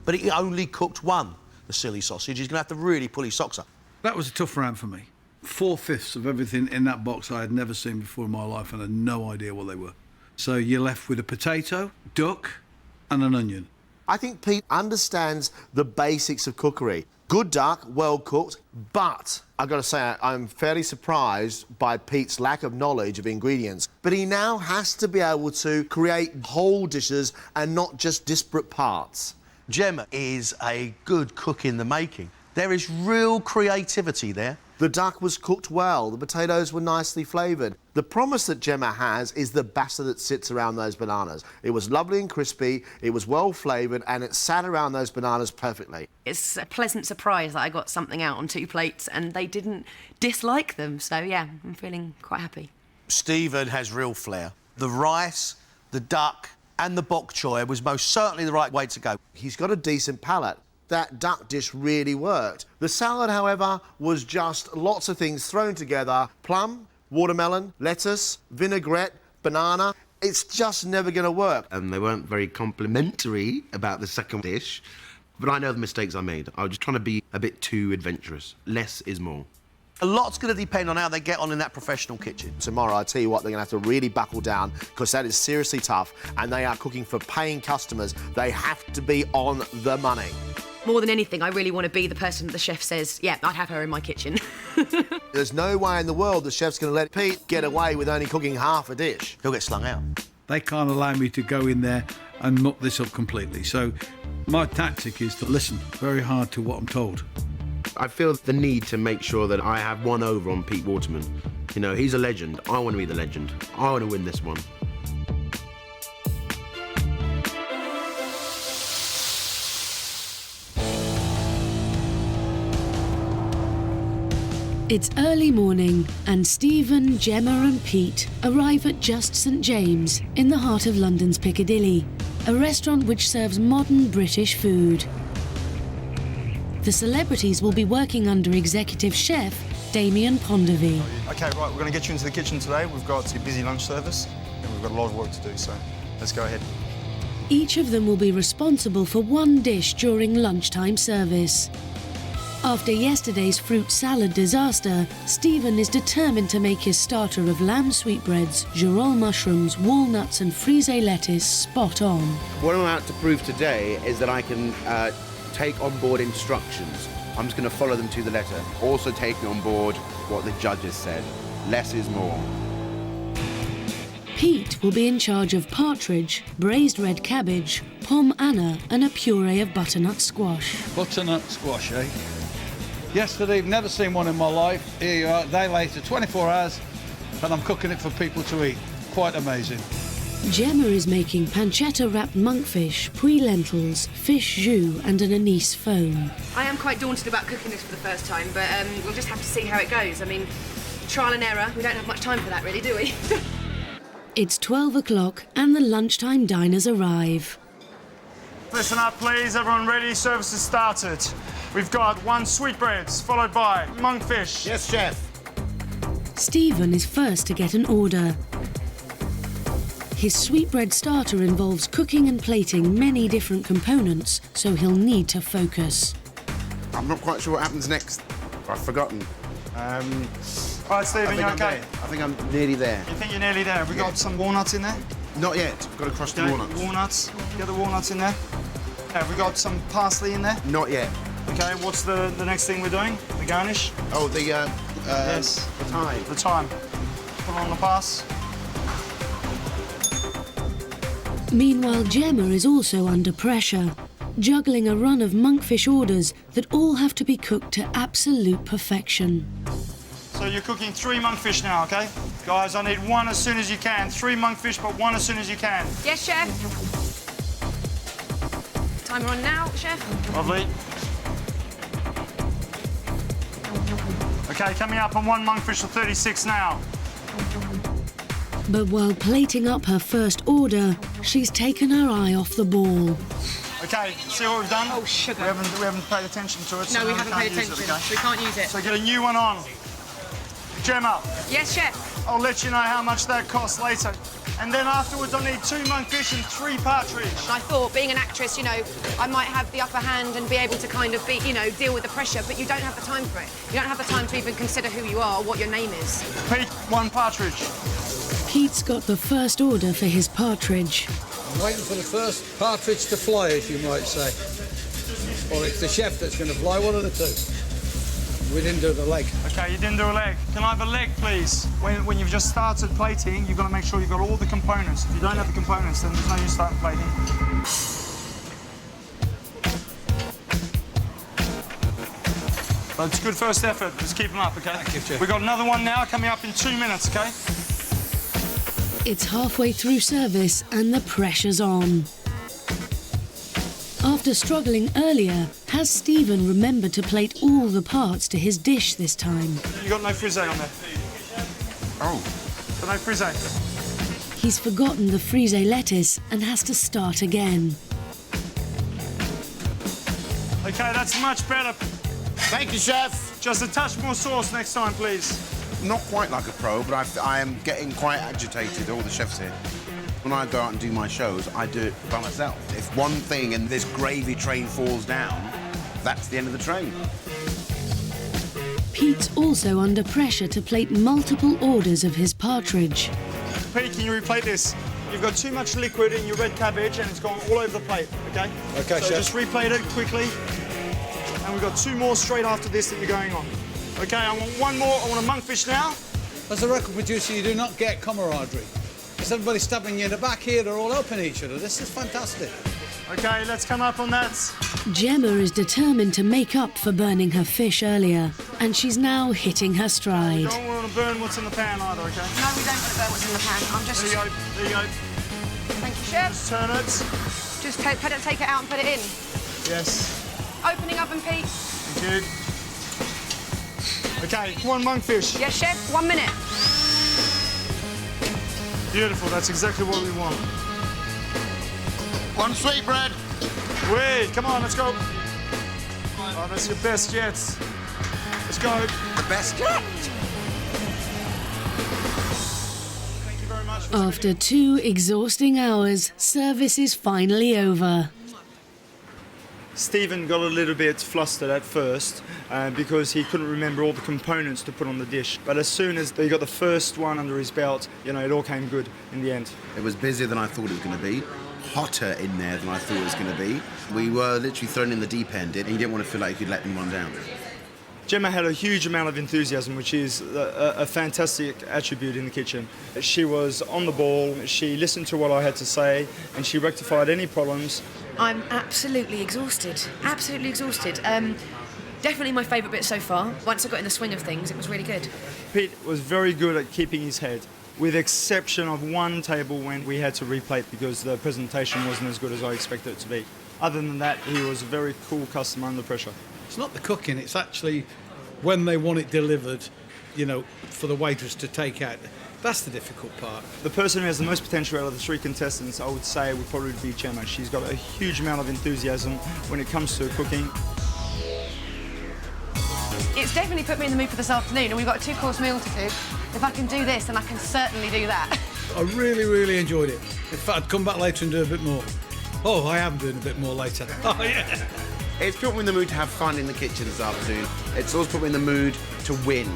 but he only cooked 1, the silly sausage. He's going to have to really pull his socks up. That was a tough round for me. 4/5 of everything in that box I had never seen before in my life and had no idea what they were. So you're left with a potato, duck and an onion. I think Pete understands the basics of cookery. Good duck, well cooked, but I've got to say I'm fairly surprised by Pete's lack of knowledge of ingredients. But he now has to be able to create whole dishes and not just disparate parts. Gemma is a good cook in the making. There is real creativity there. The duck was cooked well, the potatoes were nicely flavoured. The promise that Gemma has is the batter that sits around those bananas. It was lovely and crispy, it was well flavoured, and it sat around those bananas perfectly. It's a pleasant surprise that I got something out on 2 plates and they didn't dislike them, so yeah, I'm feeling quite happy. Stephen has real flair. The rice, the duck and the bok choy was most certainly the right way to go. He's got a decent palate. That duck dish really worked. The salad, however, was just lots of things thrown together. Plum, watermelon, lettuce, vinaigrette, banana. It's just never going to work. And they weren't very complimentary about the second dish, but I know the mistakes I made. I was just trying to be a bit too adventurous. Less is more. A lot's going to depend on how they get on in that professional kitchen. Tomorrow, I tell you what, they're going to have to really buckle down because that is seriously tough and they are cooking for paying customers. They have to be on the money. More than anything, I really want to be the person that the chef says, yeah, I'd have her in my kitchen. There's no way in the world the chef's going to let Pete get away with only cooking half a dish. He'll get slung out. They can't allow me to go in there and muck this up completely. So my tactic is to listen very hard to what I'm told. I feel the need to make sure that I have one over on Pete Waterman. You know, he's a legend. I want to be the legend. I want to win this one. It's early morning and Stephen, Gemma and Pete arrive at Just St James in the heart of London's Piccadilly, a restaurant which serves modern British food. The celebrities will be working under executive chef Damien Ponderby. OK, right, we're going to get you into the kitchen today. We've got a busy lunch service and we've got a lot of work to do, so let's go ahead. Each of them will be responsible for one dish during lunchtime service. After yesterday's fruit salad disaster, Stephen is determined to make his starter of lamb sweetbreads, girole mushrooms, walnuts and frisee lettuce spot on. What I'm about to prove today is that I can take on board instructions. I'm just going to follow them to the letter. Also taking on board what the judges said. Less is more. Pete will be in charge of partridge, braised red cabbage, pomme anna and a puree of butternut squash. Butternut squash, eh? Yesterday, never seen one in my life. Here you are, a day later, 24 hours, and I'm cooking it for people to eat. Quite amazing. Gemma is making pancetta-wrapped monkfish, puy lentils, fish jus and an anise foam. I am quite daunted about cooking this for the first time, but we'll just have to see how it goes. I mean, trial and error. We don't have much time for that, really, do we? It's 12 o'clock and the lunchtime diners arrive. Listen up, please. Everyone ready? Service has started. We've got 1 sweetbreads, followed by monkfish. Yes, chef. Stephen is first to get an order. His sweetbread starter involves cooking and plating many different components, so he'll need to focus. I'm not quite sure what happens next. I've forgotten. All right, Stephen, you OK? I think I'm nearly there. You think you're nearly there? Have we got some walnuts in there? Not yet. I've got to crush the walnuts. Walnuts. Get the walnuts in there. Have we got some parsley in there? Not yet. OK, what's the next thing we're doing? The garnish? Oh, the yes. The thyme. The thyme. Put on the pass. Meanwhile, Gemma is also under pressure, juggling a run of monkfish orders that all have to be cooked to absolute perfection. So you're cooking 3 monkfish now, OK? Guys, I need 1 as soon as you can. 3 monkfish, but 1 as soon as you can. Yes, chef. Timer on now, chef. Lovely. OK, coming up on 1 monkfish to 36 now. But while plating up her first order, she's taken her eye off the ball. OK, see what we've done? Oh, sugar. We haven't paid attention to it. No, so we haven't paid attention. We can't use it. So get a new one on. Gemma. Yes, chef. I'll let you know how much that costs later. And then afterwards, I need 2 monkfish and 3 partridge. I thought, being an actress, you know, I might have the upper hand and be able to kind of be, you know, deal with the pressure, but you don't have the time for it. You don't have the time to even consider who you are or what your name is. Pete, 1 partridge. Pete's got the first order for his partridge. I'm waiting for the first partridge to fly, as you might say. Or it's the chef that's going to fly, one of the two. We didn't do the leg. OK, you didn't do a leg. Can I have a leg, please? When you've just started plating, you've got to make sure you've got all the components. If you don't have the components, then there's no use starting plating. But it's a good first effort. Let's keep them up, OK? Thank you, Chef. We've got another one now coming up in 2 minutes, OK? It's halfway through service and the pressure's on. After struggling earlier, has Stephen remembered to plate all the parts to his dish this time? You got no frisee on there? Oh. Got no frisee? He's forgotten the frisee lettuce and has to start again. OK, that's much better. Thank you, chef. Just a touch more sauce next time, please. Not quite like a pro, but I am getting quite agitated, all the chefs here. When I go out and do my shows, I do it by myself. If one thing and this gravy train falls down, that's the end of the train. Pete's also under pressure to plate multiple orders of his partridge. Pete, can you replate this? You've got too much liquid in your red cabbage and it's gone all over the plate, okay? Okay, so chef. just replate it quickly. And we've got 2 more straight after this that you're going on. Okay, I want 1 more. I want a monkfish now. As a record producer, you do not get camaraderie. There's everybody stabbing you in the back here, they're all helping each other. This is fantastic. Okay, let's come up on that. Gemma is determined to make up for burning her fish earlier, and she's now hitting her stride. Don't want to burn what's in the pan either, okay? No, we don't want to burn what's in the pan. I'm just... There you go, there you go. Thank you, chef. Just turn it. Just take it out and put it in. Yes. Opening oven, Pete. Thank you. Okay, 1 monkfish. Yes, chef. 1 minute. Beautiful, that's exactly what we want. 1 sweetbread. Wait, come on, let's go. Oh, that's your best yet. Let's go. The best yet. Thank you very much. After 2 exhausting hours, service is finally over. Stephen got a little bit flustered at first because he couldn't remember all the components to put on the dish. But as soon as he got the first one under his belt, you know, it all came good in the end. It was busier than I thought it was going to be. Hotter in there than I thought it was going to be. We were literally thrown in the deep end, and you didn't want to feel like you could let anyone down. Gemma had a huge amount of enthusiasm, which is a fantastic attribute in the kitchen. She was on the ball, she listened to what I had to say, and she rectified any problems. I'm absolutely exhausted. Absolutely exhausted. Definitely my favourite bit so far. Once I got in the swing of things, it was really good. Pete was very good at keeping his head, with exception of 1 table when we had to replate because the presentation wasn't as good as I expected it to be. Other than that, he was a very cool customer under pressure. It's not the cooking, it's actually when they want it delivered, you know, for the waitress to take out. That's the difficult part. The person who has the most potential out of the 3 contestants, I would say, would probably be Gemma. She's got a huge amount of enthusiasm when it comes to cooking. It's definitely put me in the mood for this afternoon, and we've got a 2-course meal to do. If I can do this, then I can certainly do that. I really, really enjoyed it. In fact, I'd come back later and do a bit more. Oh, I am doing a bit more later. Oh, yeah. It's put me in the mood to have fun in the kitchen this afternoon. It's also put me in the mood to win.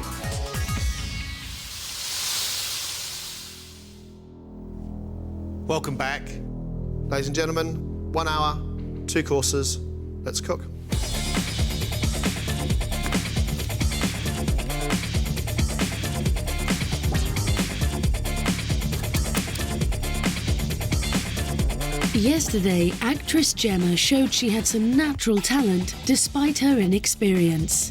Welcome back. Ladies and gentlemen, 1 hour, 2 courses. Let's cook. Yesterday, actress Gemma showed she had some natural talent despite her inexperience.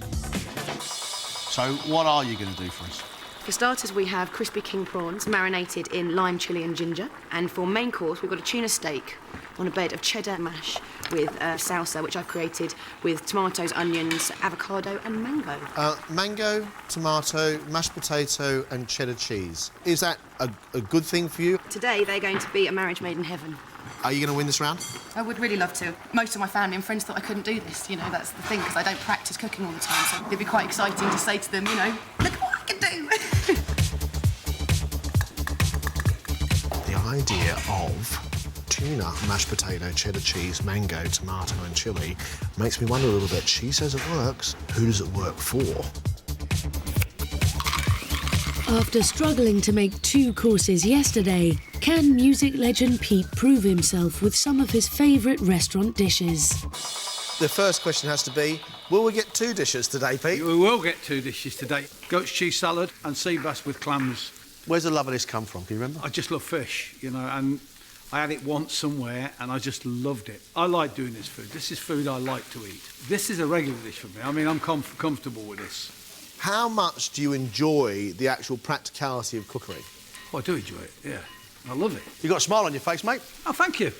So what are you going to do for us? For starters, we have crispy king prawns marinated in lime, chilli and ginger. And for main course, we've got a tuna steak on a bed of cheddar mash with salsa, which I've created with tomatoes, onions, avocado and mango. Mango, tomato, mashed potato and cheddar cheese. Is that a good thing for you? Today, they're going to be a marriage made in heaven. Are you going to win this round? I would really love to. Most of my family and friends thought I couldn't do this, you know, that's the thing, because I don't practice cooking all the time, so it'd be quite exciting to say to them, you know, look what I can do. The idea of tuna, mashed potato, cheddar cheese, mango, tomato and chilli makes me wonder a little bit. She says it works. Who does it work for? After struggling to make 2 courses yesterday, can music legend Pete prove himself with some of his favourite restaurant dishes? The first question has to be, will we get 2 dishes today, Pete? We will get 2 dishes today. Goat's cheese salad and sea bass with clams. Where's the love of this come from? Can you remember? I just love fish, you know, and I had it once somewhere and I just loved it. I like doing this food. This is food I like to eat. This is a regular dish for me. I mean, I'm comfortable with this. How much do you enjoy the actual practicality of cookery? Oh, I do enjoy it, yeah. I love it. You got a smile on your face, mate? Oh, thank you.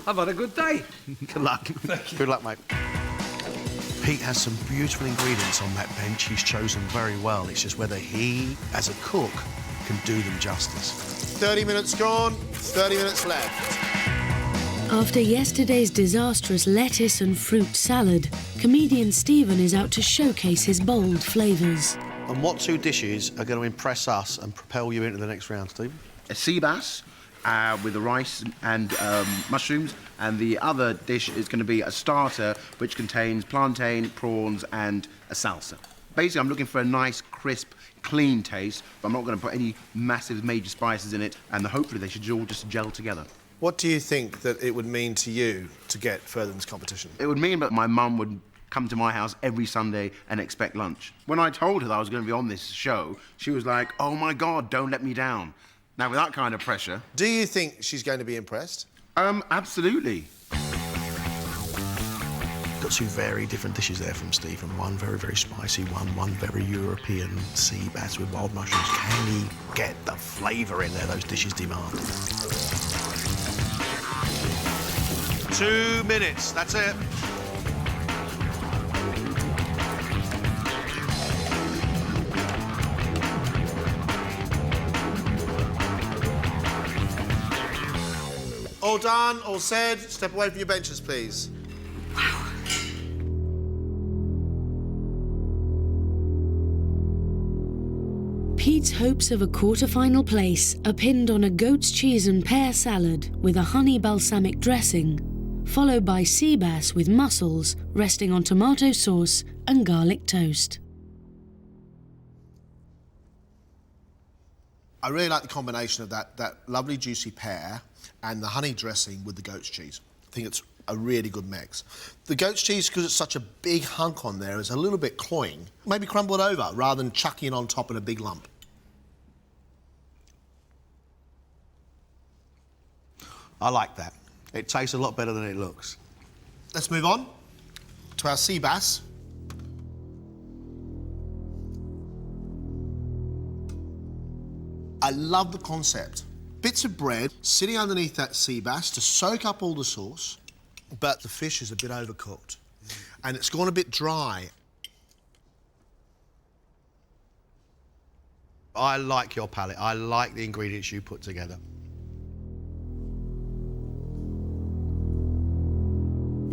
I've had a good day. Good luck. Thank you. Good luck, mate. Pete has some beautiful ingredients on that bench. He's chosen very well. It's just whether he, as a cook, can do them justice. 30 minutes gone, 30 minutes left. After yesterday's disastrous lettuce and fruit salad, comedian Stephen is out to showcase his bold flavours. And what 2 dishes are going to impress us and propel you into the next round, Stephen? A sea bass with the rice and mushrooms, and the other dish is going to be a starter which contains plantain, prawns and a salsa. Basically, I'm looking for a nice, crisp, clean taste, but I'm not going to put any massive, major spices in it, and hopefully they should all just gel together. What do you think that it would mean to you to get further in this competition? It would mean that my mum would come to my house every Sunday and expect lunch. When I told her that I was going to be on this show, she was like, oh my God, don't let me down. Now, with that kind of pressure... Do you think she's going to be impressed? Absolutely. Got two very different dishes there from Stephen. One very, very spicy, one very European sea bass with wild mushrooms. Can he get the flavour in there those dishes demand? 2 minutes, that's it. All done, all said. Step away from your benches, please. Pete's hopes of a quarter-final place are pinned on a goat's cheese and pear salad with a honey balsamic dressing, followed by sea bass with mussels resting on tomato sauce and garlic toast. I really like the combination of that lovely juicy pear and the honey dressing with the goat's cheese. I think it's a really good mix. The goat's cheese, because it's such a big hunk on there, is a little bit cloying. Maybe crumble it over rather than chucking it on top in a big lump. I like that. It tastes a lot better than it looks. Let's move on to our sea bass. I love the concept. Bits of bread sitting underneath that sea bass to soak up all the sauce, but the fish is a bit overcooked and it's gone a bit dry. I like your palate. I like the ingredients you put together.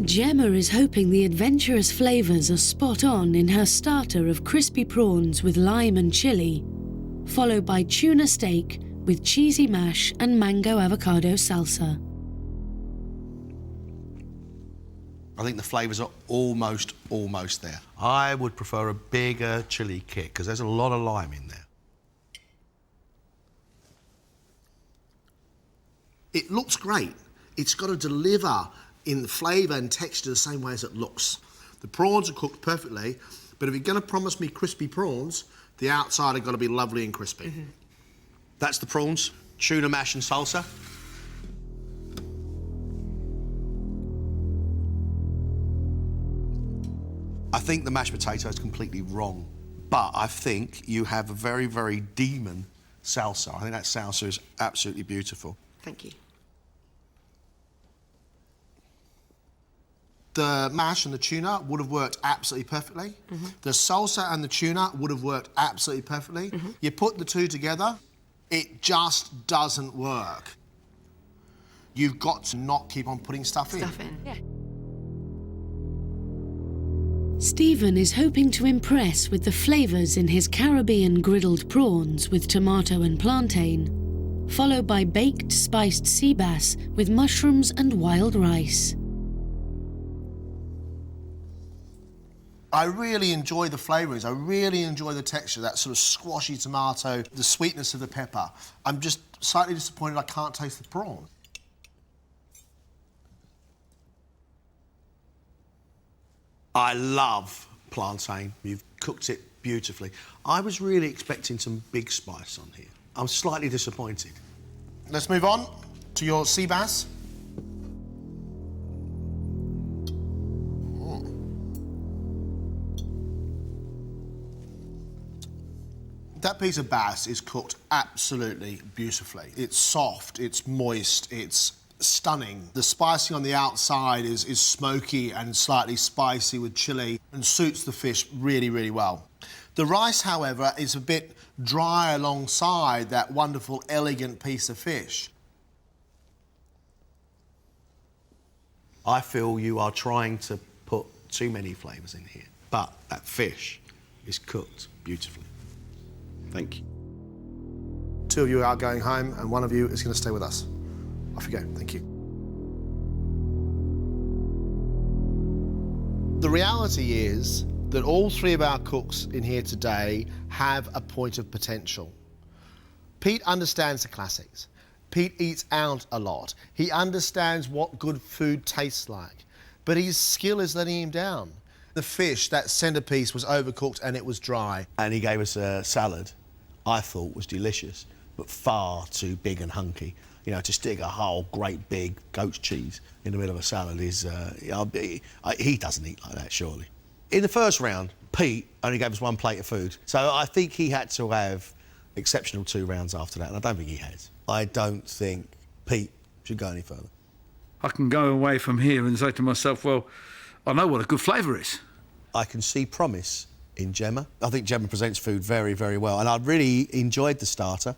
Gemma is hoping the adventurous flavours are spot on in her starter of crispy prawns with lime and chilli, followed by tuna steak with cheesy mash and mango avocado salsa. I think the flavours are almost there. I would prefer a bigger chilli kick because there's a lot of lime in there. It looks great. It's got to deliver in the flavour and texture the same way as it looks. The prawns are cooked perfectly, but if you're going to promise me crispy prawns, the outside have got to be lovely and crispy. Mm-hmm. That's the prawns, tuna mash and salsa. I think the mashed potato is completely wrong, but I think you have a very, very demon salsa. I think that salsa is absolutely beautiful. Thank you. The mash and the tuna would have worked absolutely perfectly. Mm-hmm. The salsa and the tuna would have worked absolutely perfectly. Mm-hmm. You put the two together, it just doesn't work. You've got to not keep on putting stuff in. Yeah. Stephen is hoping to impress with the flavours in his Caribbean griddled prawns with tomato and plantain, followed by baked spiced sea bass with mushrooms and wild rice. I really enjoy the flavourings. I really enjoy the texture, that sort of squashy tomato, the sweetness of the pepper. I'm just slightly disappointed I can't taste the prawn. I love plantain. You've cooked it beautifully. I was really expecting some big spice on here. I'm slightly disappointed. Let's move on to your sea bass. That piece of bass is cooked absolutely beautifully. It's soft, it's moist, it's stunning. The spicing on the outside is smoky and slightly spicy with chilli and suits the fish really, really well. The rice, however, is a bit dry alongside that wonderful, elegant piece of fish. I feel you are trying to put too many flavours in here, but that fish is cooked beautifully. Thank you. Two of you are going home and one of you is going to stay with us. Off you go. Thank you. The reality is that all three of our cooks in here today have a point of potential. Pete understands the classics. Pete eats out a lot. He understands what good food tastes like. But his skill is letting him down. The fish, that centrepiece, was overcooked and it was dry. And he gave us a salad I thought was delicious, but far too big and hunky. You know, to stick a whole great big goat's cheese in the middle of a salad is... he doesn't eat like that, surely. In the first round, Pete only gave us one plate of food. So I think he had to have exceptional 2 rounds after that, and I don't think he has. I don't think Pete should go any further. I can go away from here and say to myself, well, I know what a good flavour is. I can see promise in Gemma. I think Gemma presents food very, very well, and I really enjoyed the starter.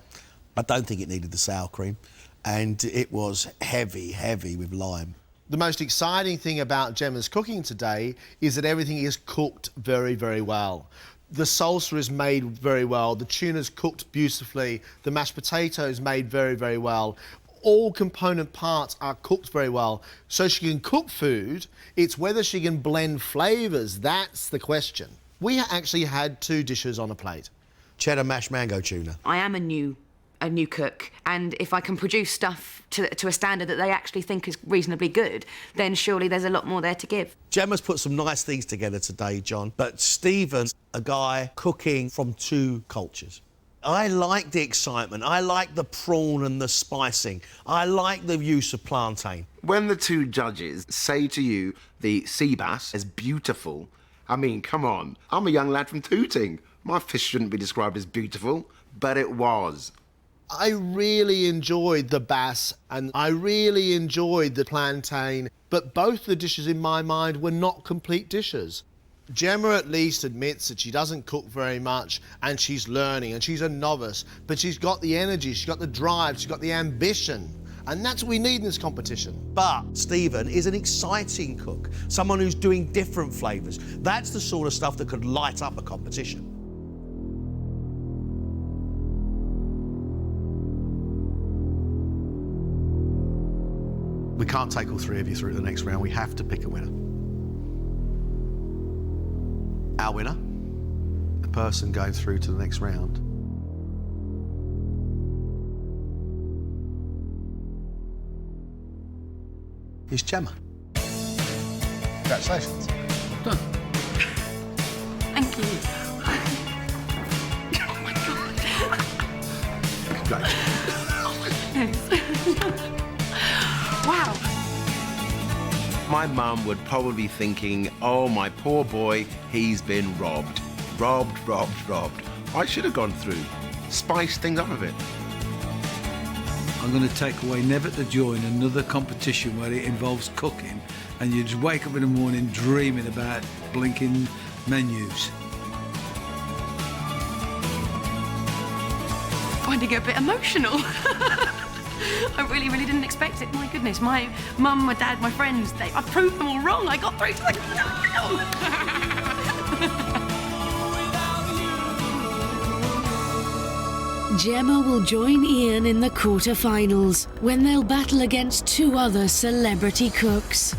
I don't think it needed the sour cream, and it was heavy, heavy with lime. The most exciting thing about Gemma's cooking today is that everything is cooked very, very well. The salsa is made very well, the tuna's cooked beautifully, the mashed potatoes made very, very well. All component parts are cooked very well. So she can cook food, it's whether she can blend flavours, that's the question. We actually had 2 dishes on a plate. Cheddar mashed mango tuna. I am a new cook, and if I can produce stuff to a standard that they actually think is reasonably good, then surely there's a lot more there to give. Gemma's put some nice things together today, John, but Stephen's a guy cooking from 2 cultures. I like the excitement, I like the prawn and the spicing, I like the use of plantain. When the 2 judges say to you the sea bass is beautiful, I mean, come on, I'm a young lad from Tooting. My fish shouldn't be described as beautiful, but it was. I really enjoyed the bass and I really enjoyed the plantain, but both the dishes in my mind were not complete dishes. Gemma at least admits that she doesn't cook very much and she's learning and she's a novice, but she's got the energy, she's got the drive, she's got the ambition. And that's what we need in this competition. But Stephen is an exciting cook, someone who's doing different flavours. That's the sort of stuff that could light up a competition. We can't take all 3 of you through to the next round. We have to pick a winner. Our winner, the person going through to the next round, is Gemma. Congratulations. Well done. Thank you. Oh my God. Congratulations. Wow. My mum would probably be thinking, oh, my poor boy, he's been robbed. Robbed, robbed, robbed. I should have gone through. Spice things up a bit. I'm going to take away never to join another competition where it involves cooking and you just wake up in the morning dreaming about blinking menus. Finding it a bit emotional. I really, really didn't expect it. My goodness, my mum, my dad, my friends, I proved them all wrong. I got through to the final. Gemma will join Ian in the quarter-finals when they'll battle against 2 other celebrity cooks.